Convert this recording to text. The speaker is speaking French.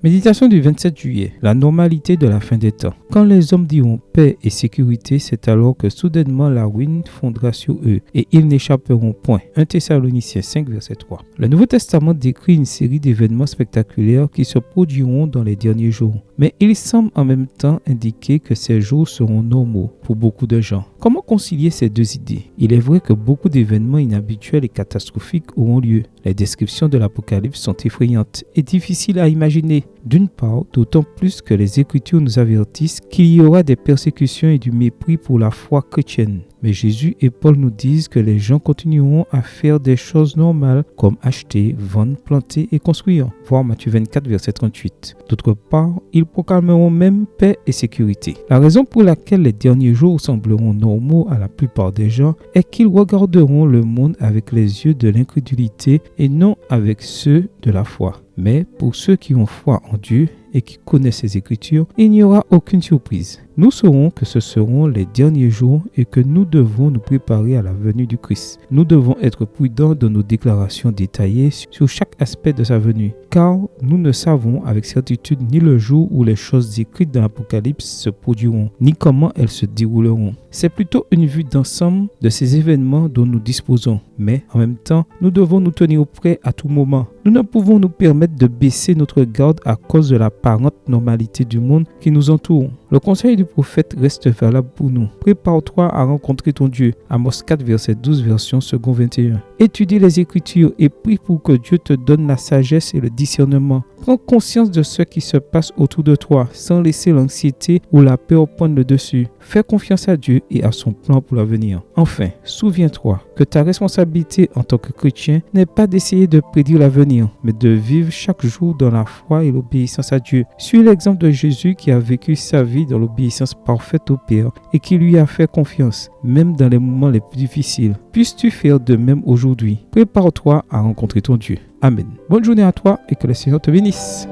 Méditation du 27 juillet. La normalité de la fin des temps. Quand les hommes diront paix et sécurité, c'est alors que soudainement la ruine fondra sur eux et ils n'échapperont point. 1 Thessaloniciens 5, verset 3. Le Nouveau Testament décrit une série d'événements spectaculaires qui se produiront dans les derniers jours. Mais il semble en même temps indiquer que ces jours seront normaux pour beaucoup de gens. Comment concilier ces deux idées? Il est vrai que beaucoup d'événements inhabituels et catastrophiques auront lieu. Les descriptions de l'Apocalypse sont effrayantes et difficiles à imaginer. D'une part, d'autant plus que les Écritures nous avertissent qu'il y aura des persécutions et du mépris pour la foi chrétienne. Mais Jésus et Paul nous disent que les gens continueront à faire des choses normales comme acheter, vendre, planter et construire. Voir Matthieu 24, verset 38. D'autre part, ils proclameront même paix et sécurité. La raison pour laquelle les derniers jours sembleront normaux à la plupart des gens est qu'ils regarderont le monde avec les yeux de l'incrédulité et non avec ceux de la foi. Mais pour ceux qui ont foi en Dieu et qui connaissent ses Écritures, il n'y aura aucune surprise. Nous saurons que ce seront les derniers jours et que nous devons nous préparer à la venue du Christ. Nous devons être prudents dans nos déclarations détaillées sur chaque aspect de sa venue, car nous ne savons avec certitude ni le jour où les choses écrites dans l'Apocalypse se produiront, ni comment elles se dérouleront. C'est plutôt une vue d'ensemble de ces événements dont nous disposons, mais en même temps, nous devons nous tenir prêts à tout moment. Nous ne pouvons nous permettre de baisser notre garde à cause de l'apparente normalité du monde qui nous entoure. Le conseil du prophète reste valable pour nous. Prépare-toi à rencontrer ton Dieu. Amos 4, verset 12, version second 21. Étudie les Écritures et prie pour que Dieu te donne la sagesse et le discernement. Prends conscience de ce qui se passe autour de toi sans laisser l'anxiété ou la peur prendre le dessus. Fais confiance à Dieu et à son plan pour l'avenir. Enfin, souviens-toi que ta responsabilité en tant que chrétien n'est pas d'essayer de prédire l'avenir, mais de vivre chaque jour dans la foi et l'obéissance à Dieu. Suis l'exemple de Jésus qui a vécu sa vie dans l'obéissance parfaite au Père et qui lui a fait confiance, même dans les moments les plus difficiles. Puisses-tu faire de même aujourd'hui? Prépare-toi à rencontrer ton Dieu. Amen. Bonne journée à toi et que le Seigneur te bénisse.